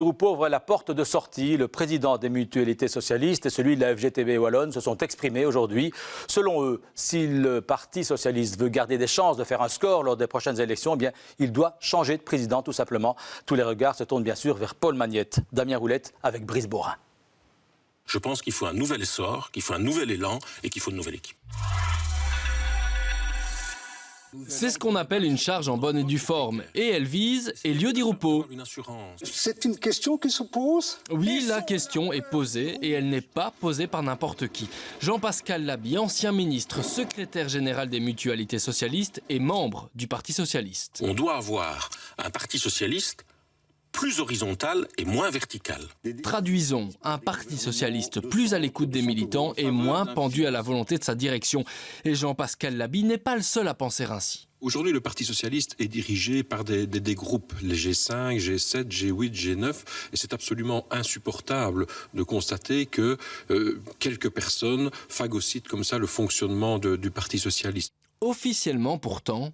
Roupeau ouvre la porte de sortie. Le président des mutualités socialistes et celui de la FGTB Wallonne se sont exprimés aujourd'hui. Selon eux, si le Parti socialiste veut garder des chances de faire un score lors des prochaines élections, eh bien, il doit changer de président tout simplement. Tous les regards se tournent bien sûr vers Paul Magnette. Damien Roulette avec Brice Borin. Je pense qu'il faut un nouvel essor, qu'il faut un nouvel élan et qu'il faut une nouvelle équipe. C'est ce qu'on appelle une charge en bonne et due forme. Et elle vise Elio Di Rupo. C'est une question qui se pose ? Oui, la question est posée et elle n'est pas posée par n'importe qui. Jean-Pascal Laby, ancien ministre, secrétaire général des mutualités socialistes et membre du Parti socialiste. On doit avoir un Parti socialiste plus horizontal et moins vertical. Traduisons, un Parti socialiste plus à l'écoute des militants et moins pendu à la volonté de sa direction. Et Jean-Pascal Laby n'est pas le seul à penser ainsi. Aujourd'hui, le Parti socialiste est dirigé par des groupes, les G5, G7, G8, G9, et c'est absolument insupportable de constater que quelques personnes phagocytent comme ça le fonctionnement du Parti socialiste. Officiellement pourtant...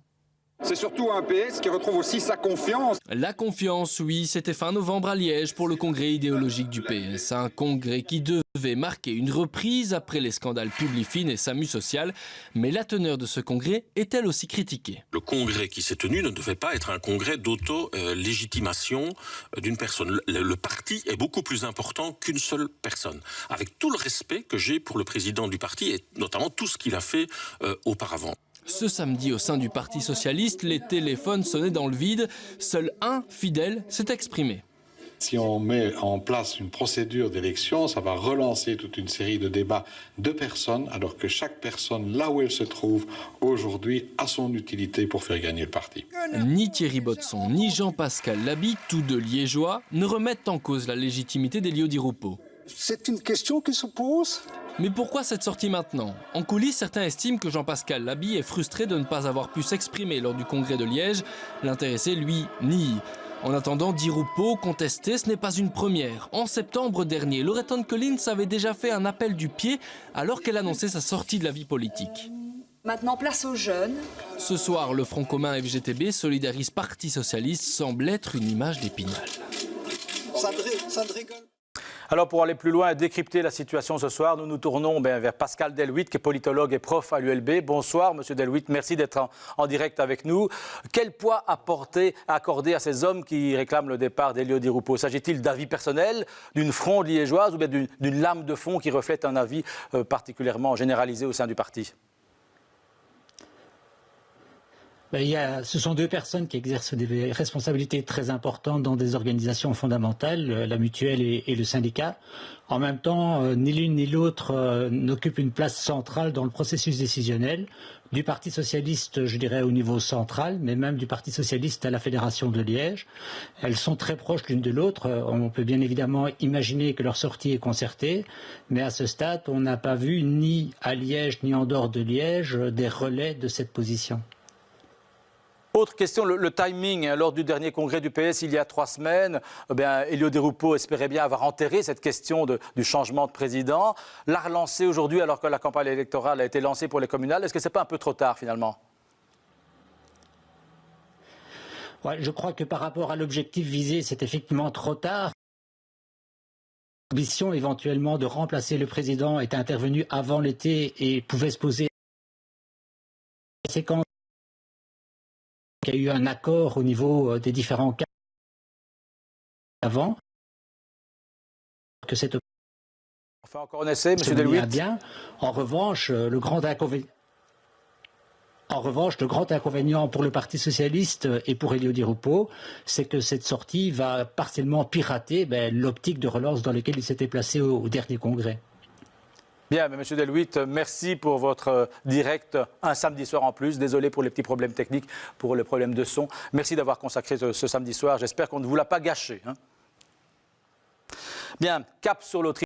C'est surtout un PS qui retrouve aussi sa confiance. La confiance, oui, c'était fin novembre à Liège pour le congrès idéologique du PS. Un congrès qui devait marquer une reprise après les scandales Publifin et SAMU Social. Mais la teneur de ce congrès est-elle aussi critiquée? Le congrès qui s'est tenu ne devait pas être un congrès d'auto-légitimation d'une personne. Le parti est beaucoup plus important qu'une seule personne. Avec tout le respect que j'ai pour le président du parti et notamment tout ce qu'il a fait auparavant. Ce samedi, au sein du Parti socialiste, les téléphones sonnaient dans le vide. Seul un fidèle s'est exprimé. Si on met en place une procédure d'élection, ça va relancer toute une série de débats de personnes, alors que chaque personne, là où elle se trouve aujourd'hui, a son utilité pour faire gagner le parti. Ni Thierry Botsson, ni Jean-Pascal Laby, tous deux liégeois, ne remettent en cause la légitimité d'Elio Di Rupo. C'est une question qui se pose ? Mais pourquoi cette sortie maintenant? En coulisses, certains estiment que Jean-Pascal Laby est frustré de ne pas avoir pu s'exprimer lors du congrès de Liège. L'intéressé, lui, nie. En attendant, Di Rupo contesté, ce n'est pas une première. En septembre dernier, Loreton Collins avait déjà fait un appel du pied alors qu'elle annonçait sa sortie de la vie politique. Maintenant, place aux jeunes. Ce soir, le Front commun FGTB Solidaris Parti socialiste semble être une image d'Épinal. Ça ne rigole. Alors pour aller plus loin et décrypter la situation ce soir, nous nous tournons vers Pascal Delhuit, qui est politologue et prof à l'ULB. Bonsoir Monsieur Delhuit, merci d'être en direct avec nous. Quel poids accorder à ces hommes qui réclament le départ d'Elio Di Rupo? S'agit-il d'avis personnels, d'une fronde liégeoise ou bien d'une lame de fond qui reflète un avis particulièrement généralisé au sein du parti? Ce sont deux personnes qui exercent des responsabilités très importantes dans des organisations fondamentales, la mutuelle et le syndicat. En même temps, ni l'une ni l'autre n'occupent une place centrale dans le processus décisionnel du Parti socialiste, je dirais, au niveau central, mais même du Parti socialiste à la Fédération de Liège. Elles sont très proches l'une de l'autre. On peut bien évidemment imaginer que leur sortie est concertée, mais à ce stade, on n'a pas vu ni à Liège ni en dehors de Liège des relais de cette position. Autre question, le timing. Lors du dernier congrès du PS, il y a 3 semaines, Elio Di Rupo espérait bien avoir enterré cette question du changement de président. L'a relancé aujourd'hui alors que la campagne électorale a été lancée pour les communales. Est-ce que ce n'est pas un peu trop tard finalement? Ouais, je crois que par rapport à l'objectif visé, c'est effectivement trop tard. L'ambition éventuellement de remplacer le président est intervenue avant l'été et pouvait se poser des conséquences. Il y a eu un accord au niveau des différents cas avant que cette on fait encore un essai, M. Delhuit. Bien. En revanche, le grand inconvénient pour le Parti socialiste et pour Elio Di Rupo, c'est que cette sortie va partiellement pirater l'optique de relance dans laquelle il s'était placé au dernier congrès. Bien, mais M. Delhuit, merci pour votre direct un samedi soir en plus. Désolé pour les petits problèmes techniques, pour les problèmes de son. Merci d'avoir consacré ce samedi soir. J'espère qu'on ne vous l'a pas gâché. Bien, cap sur l'Autriche.